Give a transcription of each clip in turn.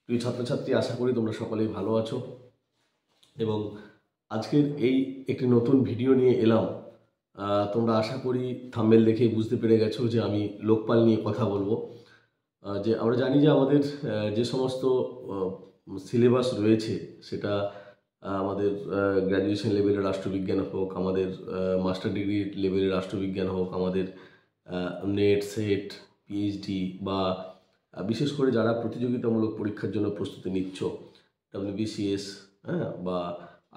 প্রিয় ছাত্রছাত্রী, আশা করি তোমরা সকলেই ভালো আছো এবং আজকের এই একটি নতুন ভিডিও নিয়ে এলাম। তোমরা আশা করি থাম্বনেল দেখেই বুঝতে পেরে গেছো যে আমি লোকপাল নিয়ে কথা বলবো। যে আমরা জানি যে আমাদের যে সমস্ত সিলেবাস রয়েছে সেটা আমাদের গ্র্যাজুয়েশন লেভেলের রাষ্ট্রবিজ্ঞান হোক, আমাদের মাস্টার ডিগ্রি লেভেলের রাষ্ট্রবিজ্ঞান হোক, আমাদের নেট সেট পিএইচডি বা বিশেষ করে যারা প্রতিযোগিতামূলক পরীক্ষার জন্য প্রস্তুতি নিচ্ছ, WBCS বা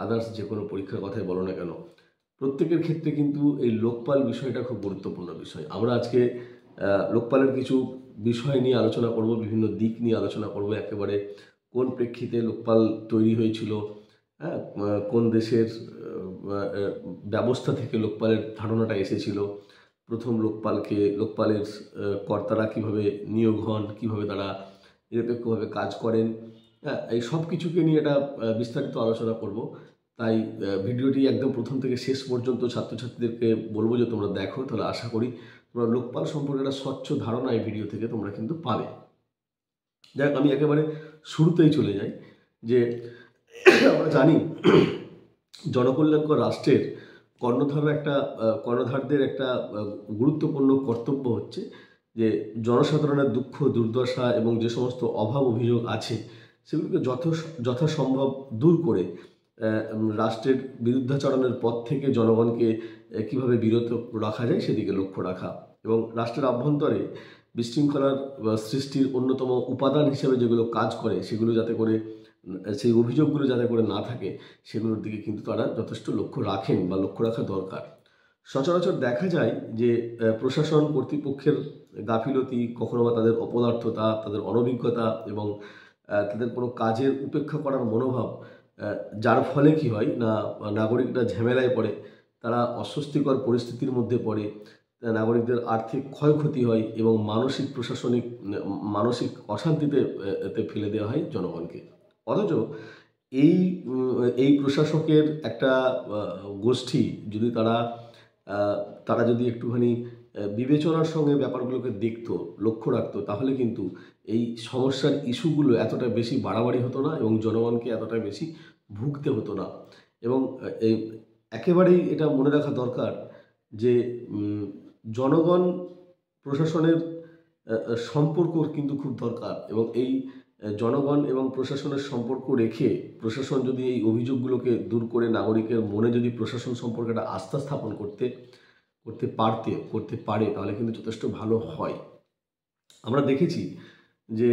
আদার্স যে কোনো পরীক্ষার কথাই বলো না কেন, প্রত্যেকের ক্ষেত্রে কিন্তু এই লোকপাল বিষয়টা খুব গুরুত্বপূর্ণ বিষয়। আমরা আজকে লোকপালের কিছু বিষয় নিয়ে আলোচনা করব, বিভিন্ন দিক নিয়ে আলোচনা করব, একেবারে কোন প্রেক্ষিতে লোকপাল তৈরি হয়েছিল, কোন দেশের ব্যবস্থা থেকে লোকপালের ধারণাটা এসেছিল, প্রথম লোকপালের কর্তারা কীভাবে নিয়োগ হন, কীভাবে তারা নিরপেক্ষভাবে কাজ করেন, এই সব কিছুকে নিয়ে একটা বিস্তারিত আলোচনা করব। তাই ভিডিওটি একদম প্রথম থেকে শেষ পর্যন্ত ছাত্রছাত্রীদেরকে বলবো যে তোমরা দেখো, তাহলে আশা করি তোমরা লোকপাল সম্পর্কে একটা স্বচ্ছ ধারণা এই ভিডিও থেকে তোমরা কিন্তু পাবে। যাক, আমি একেবারে শুরুতেই চলে যাই। যে আমরা জানি জনকল্যাণকর রাষ্ট্রের কর্ণধারদের একটা গুরুত্বপূর্ণ কর্তব্য হচ্ছে যে জনসাধারণের দুঃখ দুর্দশা এবং যে সমস্ত অভাব অভিযোগ আছে সেগুলোকে যথাসম্ভব দূর করে রাষ্ট্রের বিরুদ্ধাচরণের পথ থেকে জনগণকে কিভাবে বিরত রাখা যায় সেদিকে লক্ষ্য রাখা, এবং রাষ্ট্রের অভ্যন্তরে বিশৃঙ্খলার সৃষ্টির অন্যতম উপাদান হিসেবে যেগুলো কাজ করে সেগুলো যাতে করে, সেই অভিযোগগুলো যাতে করে না থাকে সেগুলোর দিকে কিন্তু তারা যথেষ্ট লক্ষ্য রাখেন বা লক্ষ্য রাখা দরকার। সচরাচর দেখা যায় যে প্রশাসন কর্তৃপক্ষের গাফিলতি, কখনো বা তাদের অপদার্থতা, তাদের অনভিজ্ঞতা এবং তাদের কোনো কাজের উপেক্ষা করার মনোভাব, যার ফলে কি হয় না, নাগরিকরা ঝামেলায় পড়ে, তারা অস্বস্তিকর পরিস্থিতির মধ্যে পড়ে, নাগরিকদের আর্থিক ক্ষয়ক্ষতি হয় এবং মানসিক অশান্তিতে ফেলে দেওয়া হয় জনগণকে। অথচ এই প্রশাসকের একটা গোষ্ঠী যদি তারা যদি একটুখানি বিবেচনার সঙ্গে ব্যাপারগুলোকে দেখতো, লক্ষ্য রাখতো, তাহলে কিন্তু এই সমস্যার ইস্যুগুলো এতটা বেশি বাড়াবাড়ি হতো না এবং জনগণকে এতটা বেশি ভুগতে হতো না। এবং একেবারেই এটা মনে রাখা দরকার যে জনগণ প্রশাসনের সম্পর্ক কিন্তু খুব দরকার, এবং এই জনগণ এবং প্রশাসনের সম্পর্ক রেখে প্রশাসন যদি এই অভিযোগগুলোকে দূর করে নাগরিকের মনে যদি প্রশাসন সম্পর্কে একটা আস্থা স্থাপন করতে পারে তাহলে কিন্তু যথেষ্ট ভালো হয়। আমরা দেখেছি যে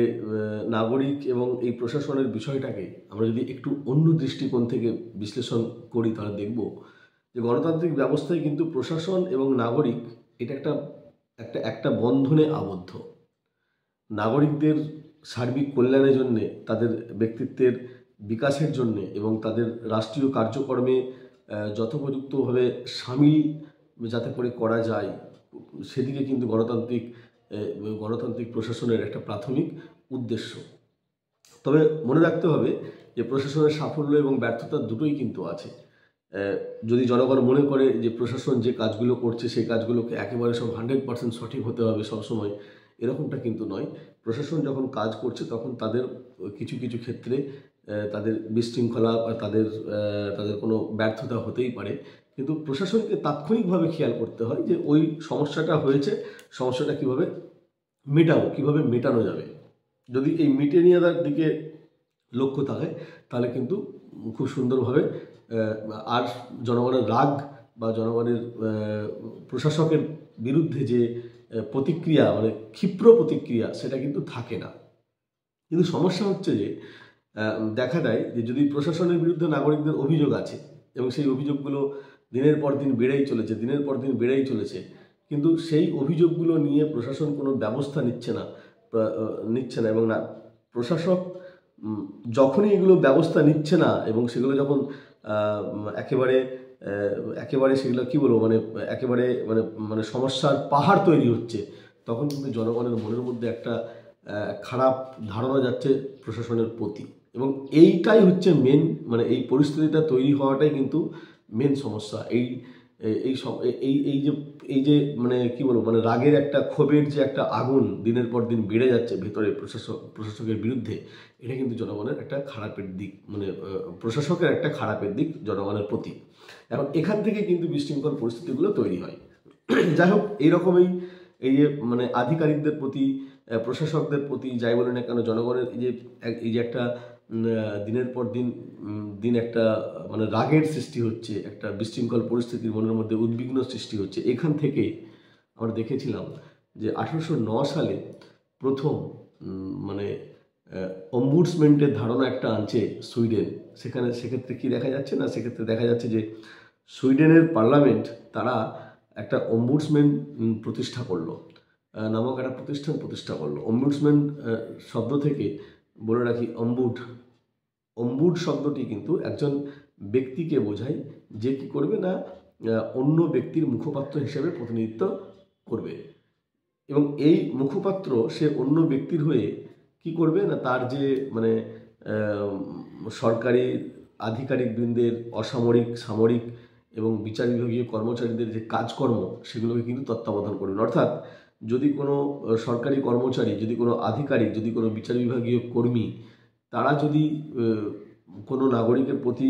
নাগরিক এবং এই প্রশাসনের বিষয়টাকে আমরা যদি একটু অন্য দৃষ্টিকোণ থেকে বিশ্লেষণ করি তাহলে দেখব যে গণতান্ত্রিক ব্যবস্থায় কিন্তু প্রশাসন এবং নাগরিক এটা একটা বন্ধনে আবদ্ধ। নাগরিকদের সার্বিক কল্যাণের জন্যে, তাদের ব্যক্তিত্বের বিকাশের জন্যে এবং তাদের রাষ্ট্রীয় কার্যক্রমে যথোপযুক্তভাবে সামিল যাতে করে করা যায় সেদিকে কিন্তু গণতান্ত্রিক প্রশাসনের একটা প্রাথমিক উদ্দেশ্য। তবে মনে রাখতে হবে যে প্রশাসনের সাফল্য এবং ব্যর্থতা দুটোই কিন্তু আছে। যদি জনগণ মনে করে যে প্রশাসন যে কাজগুলো করছে সেই কাজগুলোকে একেবারে সব 100% সঠিক হতে হবে সবসময়, এরকমটা কিন্তু নয়। প্রশাসন যখন কাজ করছে তখন তাদের কিছু কিছু ক্ষেত্রে তাদের বিশৃঙ্খলা বা তাদের কোনো ব্যর্থতা হতেই পারে, কিন্তু প্রশাসনকে তাৎক্ষণিকভাবে খেয়াল করতে হয় যে ওই সমস্যাটা হয়েছে, সমস্যাটা কীভাবে মেটানো যাবে। যদি এই মিটে নিয়ে যাওয়ার দিকে লক্ষ্য থাকে তাহলে কিন্তু খুব সুন্দরভাবে আর জনগণের রাগ বা জনগণের প্রশাসকের বিরুদ্ধে যে প্রতিক্রিয়া, মানে ক্ষিপ্র প্রতিক্রিয়া, সেটা কিন্তু থাকে না। কিন্তু সমস্যা হচ্ছে যে দেখা দেয় যে যদি প্রশাসনের বিরুদ্ধে নাগরিকদের অভিযোগ আছে এবং সেই অভিযোগগুলো দিনের পর দিন বেড়েই চলেছে, কিন্তু সেই অভিযোগগুলো নিয়ে প্রশাসন কোনো ব্যবস্থা নিচ্ছে না এবং প্রশাসক যখনই এগুলো ব্যবস্থা নিচ্ছে না এবং সেগুলো যখন একেবারে সেগুলো কী বলবো, মানে সমস্যার পাহাড় তৈরি হচ্ছে, তখন কিন্তু জনগণের মনের মধ্যে একটা খারাপ ধারণা যাচ্ছে প্রশাসনের প্রতি, এবং এইটাই হচ্ছে মেন, মানে এই পরিস্থিতিটা তৈরি হওয়াটাই কিন্তু মেন সমস্যা। এই সব এই যে মানে কি বলবো, মানে রাগের একটা, ক্ষোভের যে একটা আগুন দিনের পর দিন বেড়ে যাচ্ছে ভেতরে প্রশাসকের বিরুদ্ধে, এটা কিন্তু জনগণের একটা খারাপের দিক, মানে প্রশাসকের একটা খারাপের দিক জনগণের প্রতি। এখন এখান থেকে কিন্তু বিশৃঙ্খল পরিস্থিতিগুলো তৈরি হয়। যাই হোক, এইরকমই এই যে মানে আধিকারিকদের প্রতি, প্রশাসকদের প্রতি, যাই বলে না কেন, জনগণের এই যে একটা দিনের পর দিন একটা মানে রাগের সৃষ্টি হচ্ছে, একটা বিশৃঙ্খল পরিস্থিতির মনের মধ্যে উদ্বিগ্ন সৃষ্টি হচ্ছে। এখান থেকে আমরা দেখেছিলাম যে 1809 সালে প্রথম মানে অম্বুডসম্যানের ধারণা একটা আনছে সুইডেন। সেক্ষেত্রে কি দেখা যাচ্ছে না, সেক্ষেত্রে দেখা যাচ্ছে যে সুইডেনের পার্লামেন্ট তারা একটা অম্বুডসম্যান প্রতিষ্ঠা করলো, নামক একটা প্রতিষ্ঠা করলো। অম্বুডসম্যান শব্দ থেকে বলে রাখি, অম্বুড শব্দটি কিন্তু একজন ব্যক্তিকে বোঝায় যে কি করবে না, অন্য ব্যক্তির মুখপাত্র হিসেবে প্রতিনিধিত্ব করবে। এবং এই মুখপাত্র সে অন্য ব্যক্তির হয়ে কি করবে না, তার যে মানে সরকারি আধিকারিকবৃন্দের, অসামরিক, সামরিক এবং বিচার বিভাগীয় কর্মচারীদের যে কাজকর্ম, সেগুলোকে কিন্তু তত্ত্বাবধান করবেন। অর্থাৎ যদি কোনো সরকারি কর্মচারী, যদি কোনো আধিকারিক, যদি কোনো বিচার বিভাগীয় কর্মী, তারা যদি কোনো নাগরিকের প্রতি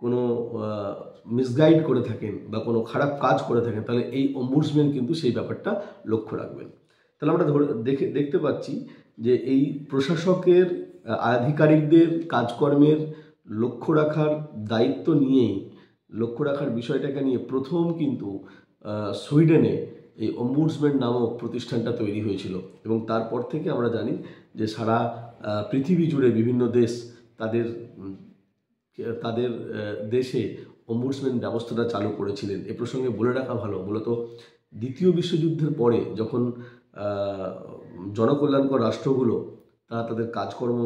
কোনো মিসগাইড করে থাকেন বা কোনো খারাপ কাজ করে থাকেন, তাহলে এই অম্বুডসম্যান কিন্তু সেই ব্যাপারটা লক্ষ্য রাখবেন। তাহলে আমরা দেখতে পাচ্ছি যে এই প্রশাসকের, আধিকারিকদের কাজকর্মের লক্ষ্য রাখার দায়িত্ব নিয়েই, লক্ষ্য রাখার বিষয়টাকে নিয়ে প্রথম কিন্তু সুইডেনে এই অম্বুডসম্যান নামক প্রতিষ্ঠানটা তৈরি হয়েছিল। এবং তারপর থেকে আমরা জানি যে সারা পৃথিবী জুড়ে বিভিন্ন দেশ তাদের দেশে অম্বুডসম্যান ব্যবস্থাটা চালু করেছিলেন। এ প্রসঙ্গে বলে রাখা ভালো, মূলত দ্বিতীয় বিশ্বযুদ্ধের পরে যখন জনকল্যাণকর রাষ্ট্রগুলো তারা তাদের কাজকর্ম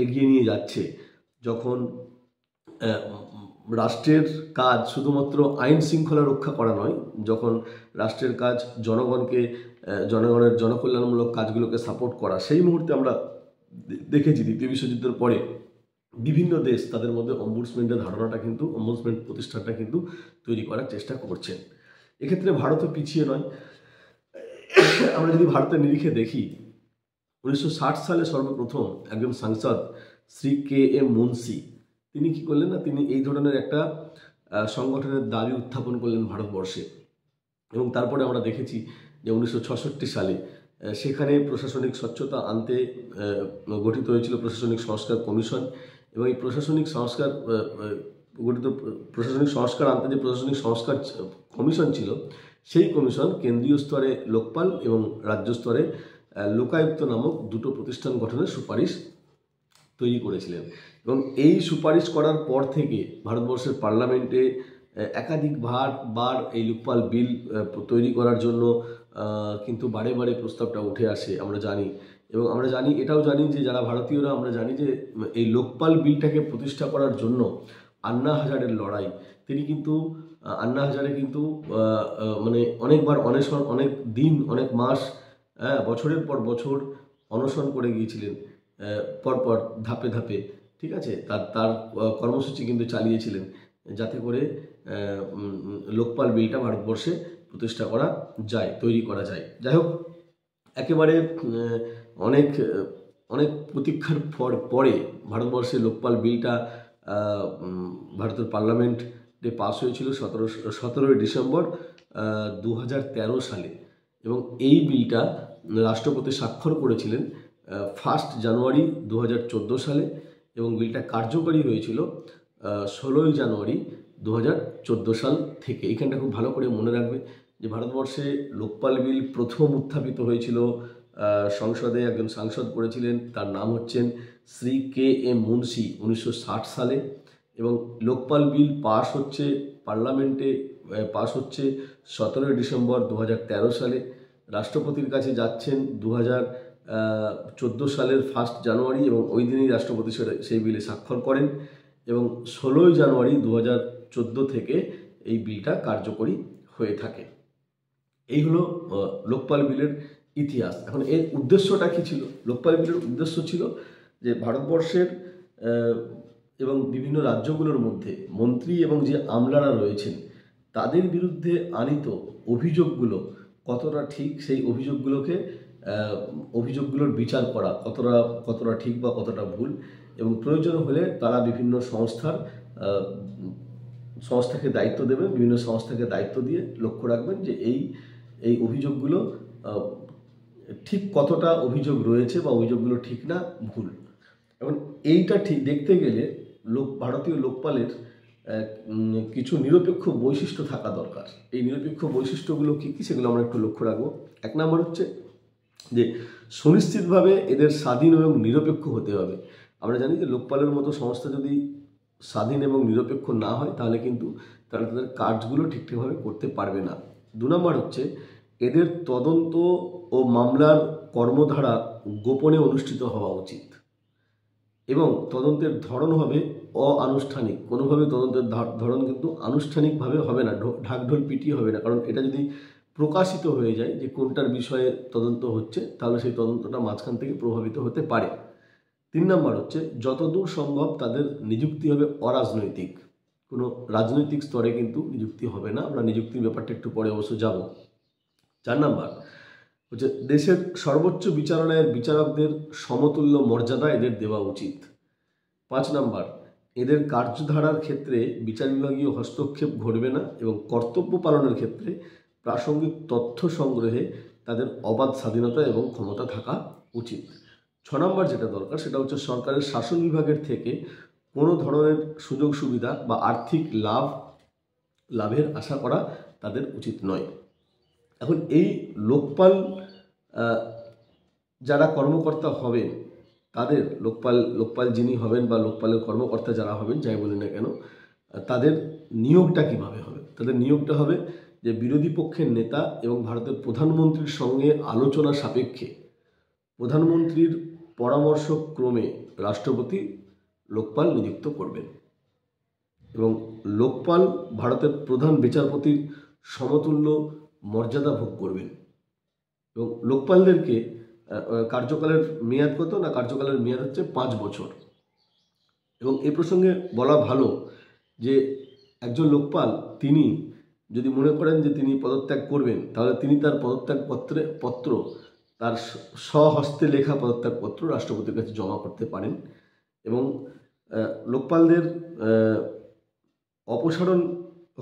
এগিয়ে নিয়ে যাচ্ছে, যখন রাষ্ট্রের কাজ শুধুমাত্র আইন শৃঙ্খলা রক্ষা করা নয়, যখন রাষ্ট্রের কাজ জনগণের জনকল্যাণমূলক কাজগুলোকে সাপোর্ট করা, সেই মুহূর্তে আমরা দেখেছি দ্বিতীয় বিশ্বযুদ্ধের পরে বিভিন্ন দেশ তাদের মধ্যে অম্বুডসম্যানের ধারণাটা কিন্তু, অম্বুডসম্যান প্রতিষ্ঠানটা কিন্তু তৈরি করার চেষ্টা করছেন। এক্ষেত্রে ভারতও পিছিয়ে নয়। আমরা যদি ভারতের নিরিখে দেখি, 1960 সালে সর্বপ্রথম একজন সাংসদ শ্রী K.M. মুন্সি, তিনি কি করলেন না, তিনি এই ধরনের একটা সংগঠনের দাবি উত্থাপন করলেন ভারতবর্ষে। এবং তারপরে আমরা দেখেছি যে 1966 সালে সেখানে প্রশাসনিক স্বচ্ছতা আনতে গঠিত হয়েছিল প্রশাসনিক সংস্কার কমিশন। এবং এই প্রশাসনিক সংস্কার আনতে যে প্রশাসনিক সংস্কার কমিশন ছিল, সেই কমিশন কেন্দ্রীয় স্তরে লোকপাল এবং রাজ্য স্তরে লোকায়ুক্ত নামক দুটো প্রতিষ্ঠান গঠনের সুপারিশ তৈরি করেছিলেন। এবং এই সুপারিশ করার পর থেকে ভারতবর্ষের পার্লামেন্টে একাধিকবার এই লোকপাল বিল তৈরি করার জন্য কিন্তু বারে বারে প্রস্তাবটা উঠে আসে, আমরা জানি। এবং আমরা জানি, এটাও জানি যে যারা ভারতীয়রা, আমরা জানি যে এই লোকপাল বিলটাকে প্রতিষ্ঠা করার জন্য আন্না হাজারের লড়াই, তিনি কিন্তু আন্না হাজারে কিন্তু মানে অনেকবার অনশন, অনেক দিন, অনেক মাস, বছরের পর বছর অনশন করে গিয়েছিলেন, পরপর ধাপে ধাপে, ঠিক আছে, তার কর্মসূচি কিন্তু চালিয়েছিলেন যাতে করে লোকপাল বিলটা ভারতবর্ষে প্রতিষ্ঠা করা যায়, তৈরি করা যায়। যাই হোক, একেবারে অনেক প্রতীক্ষার পরে ভারতবর্ষে লোকপাল বিলটা ভারতের পার্লামেন্টে পাস হয়েছিল 17 ডিসেম্বর 2013 সালে। এবং এই বিলটা রাষ্ট্রপতি স্বাক্ষর করেছিলেন 1 জানুয়ারি 2014 সালে। এবং বিলটা কার্যকরী হয়েছিল 16 জানুয়ারি 2014 সাল থেকে। এইখানটা খুব ভালো করে মনে রাখবে যে ভারতবর্ষে লোকপাল বিল প্রথম উত্থাপিত হয়েছিল সংসদে, একজন সাংসদ করেছিলেন, তার নাম হচ্ছেন শ্রী K.M. মুন্সি, 1960 সালে। এবং লোকপাল বিল পার্লামেন্টে পাস হচ্ছে 17 ডিসেম্বর 2013 সালে। রাষ্ট্রপতির কাছে যাচ্ছেন 2014 সালের 1 জানুয়ারি, এবং ওই দিনই রাষ্ট্রপতি সেই বিলে স্বাক্ষর করেন। এবং 16 জানুয়ারি 2014 থেকে এই বিলটা কার্যকরী হয়ে থাকে। এই হলো লোকপাল বিলের ইতিহাস। এখন এর উদ্দেশ্যটা কী ছিল? লোকপাল বিলের উদ্দেশ্য ছিল যে ভারতবর্ষের এবং বিভিন্ন রাজ্যগুলোর মধ্যে মন্ত্রী এবং যে আমলারা রয়েছেন তাদের বিরুদ্ধে আনিত অভিযোগগুলো কতটা ঠিক, সেই অভিযোগগুলোর বিচার করা কতটা ঠিক বা কতটা ভুল, এবং প্রয়োজন হলে তারা বিভিন্ন সংস্থাকে দায়িত্ব দেবেন, বিভিন্ন সংস্থাকে দায়িত্ব দিয়ে লক্ষ্য রাখবেন যে এই অভিযোগগুলো ঠিক কতটা অভিযোগ রয়েছে বা অভিযোগগুলো ঠিক না ভুল। এখন এইটা ঠিক দেখতে গেলে ভারতীয় লোকপালের কিছু নিরপেক্ষ বৈশিষ্ট্য থাকা দরকার। এই নিরপেক্ষ বৈশিষ্ট্যগুলো কী কী সেগুলো আমরা একটু লক্ষ্য রাখবো। 1 নম্বর হচ্ছে যে সুনিশ্চিতভাবে এদের স্বাধীন এবং নিরপেক্ষ হতে হবে। আমরা জানি যে লোকপালের মতো সংস্থা যদি স্বাধীন এবং নিরপেক্ষ না হয় তাহলে কিন্তু তারা তাদের কাজগুলো ঠিকঠাকভাবে করতে পারবে না। 2 নম্বর হচ্ছে এদের তদন্ত ও মামলার কর্মধারা গোপনে অনুষ্ঠিত হওয়া উচিত এবং তদন্তের ধরন হবে অআনুষ্ঠানিক। কোনোভাবে তদন্তের ধরন কিন্তু আনুষ্ঠানিকভাবে হবে না, ঢাকঢোল পিটিয়ে হবে না, কারণ এটা যদি প্রকাশিত হয়ে যায় যে কোনটার বিষয়ে তদন্ত হচ্ছে তাহলে সেই তদন্তটা মাঝখান থেকে প্রভাবিত হতে পারে। 3 নম্বর হচ্ছে যতদূর সম্ভব তাদের নিযুক্তি হবে অরাজনৈতিক, কোনো রাজনৈতিক স্তরে কিন্তু নিযুক্তি হবে না। আমরা নিযুক্তির ব্যাপারটা একটু পরে অবশ্য যাব। 4 নম্বর হচ্ছে দেশের সর্বোচ্চ বিচারালয়ের বিচারকদের সমতুল্য মর্যাদা এদের দেওয়া উচিত। 5 নম্বর এদের কার্যধারার ক্ষেত্রে বিচার বিভাগীয় হস্তক্ষেপ ঘটবে না এবং কর্তব্য পালনের ক্ষেত্রে প্রাসঙ্গিক তথ্য সংগ্রহে তাদের অবাধ স্বাধীনতা এবং ক্ষমতা থাকা উচিত। 6 নম্বর যেটা দরকার সেটা হচ্ছে সরকারের শাসন বিভাগের থেকে কোনো ধরনের সুযোগ সুবিধা বা আর্থিক লাভের আশা করা তাদের উচিত নয়। এখন এই যারা কর্মকর্তা হবেন তাদের লোকপাল যিনি হবেন বা লোকপালের কর্মকর্তা যারা হবেন যাই বলি না কেন, তাদের নিয়োগটা কিভাবে হবে? তাদের নিয়োগটা হবে যে বিরোধী পক্ষের নেতা এবং ভারতের প্রধানমন্ত্রীর সঙ্গে আলোচনা সাপেক্ষে প্রধানমন্ত্রীর পরামর্শক্রমে রাষ্ট্রপতি লোকপাল নিযুক্ত করবেন এবং লোকপাল ভারতের প্রধান বিচারপতির সমতুল্য মর্যাদা ভোগ করবেন এবং লোকপালদেরকে কার্যকালের মেয়াদ কত না, কার্যকালের মেয়াদ হচ্ছে 5 বছর। এবং এই প্রসঙ্গে বলা ভালো যে একজন লোকপাল তিনি যদি মনে করেন যে তিনি পদত্যাগ করবেন তাহলে তিনি তার পদত্যাগপত্র তার স্বহস্তে লেখা পদত্যাগপত্র রাষ্ট্রপতির কাছে জমা করতে পারেন। এবং লোকপালদের অপসারণ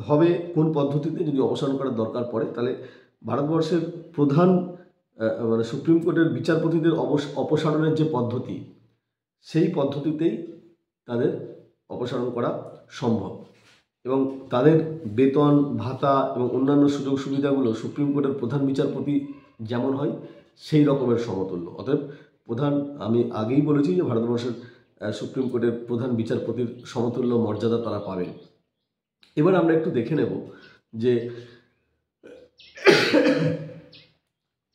হবে কোন পদ্ধতিতে, যদি অপসারণ করার দরকার পড়ে তাহলে ভারতবর্ষের প্রধান সুপ্রিম কোর্টের বিচারপতিদের অপসারণের যে পদ্ধতি সেই পদ্ধতিতেই তাদের অপসারণ করা সম্ভব এবং তাদের বেতন ভাতা এবং অন্যান্য সুযোগ সুবিধাগুলো সুপ্রিম কোর্টের প্রধান বিচারপতি যেমন হয় সেই রকমের সমতুল্য। অতএব আমি আগেই বলেছি যে ভারতবর্ষের সুপ্রিম কোর্টের প্রধান বিচারপতির সমতুল্য মর্যাদা তারা পাবেন। এবার আমরা একটু দেখে নেব যে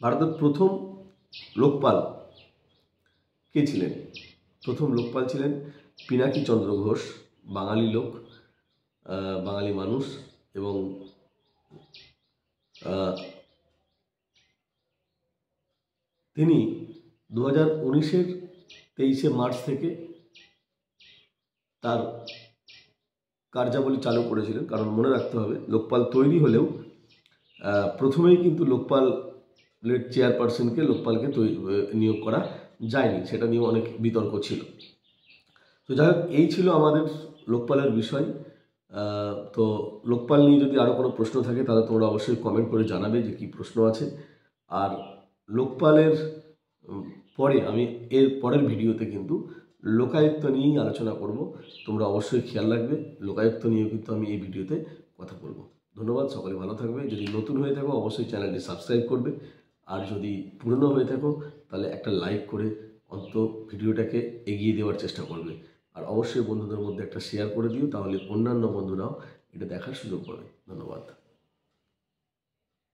ভারতের প্রথম লোকপাল কে ছিলেন। প্রথম লোকপাল ছিলেন পিনাকি চন্দ্র ঘোষ, বাঙালি লোক, বাঙালি মানুষ, এবং তিনি 2019-এর 23শে মার্চ থেকে তার কার্যাবলী চালু করেছিলেন। কারণ মনে রাখতে হবে লোকপাল তৈরি হলেও প্রথমেই কিন্তু লোকপালের চেয়ারপারসনকে লোকপালকে নিয়োগ করা যায়নি, সেটা নিয়ে অনেক বিতর্ক ছিল। তো যাই হোক, এই ছিল আমাদের লোকপালের বিষয়। তো লোকপাল নিয়ে যদি আরও কোনো প্রশ্ন থাকে তাহলে তোমরা অবশ্যই কমেন্ট করে জানাবে যে কী প্রশ্ন আছে। আর লোকপালের পরে আমি এর পরের ভিডিওতে কিন্তু লোকায়ুক্ত নিয়েই আলোচনা করব। তোমরা অবশ্যই খেয়াল রাখবে, লোকায়ুক্ত নিয়েও কিন্তু আমি এই ভিডিওতে কথা বলবো। ধন্যবাদ, সকলে ভালো থাকবে। যদি নতুন হয়ে থাকো অবশ্যই চ্যানেলটি সাবস্ক্রাইব করবে, আর যদি পুরনো হয়ে থাকো তাহলে একটা লাইক করে অন্তত ভিডিওটাকে এগিয়ে দেওয়ার চেষ্টা করবে। আর অবশ্যই বন্ধুদের মধ্যে একটা শেয়ার করে দিও, তাহলে অন্যান্য বন্ধুরাও এটা দেখার সুযোগ পাবে। ধন্যবাদ।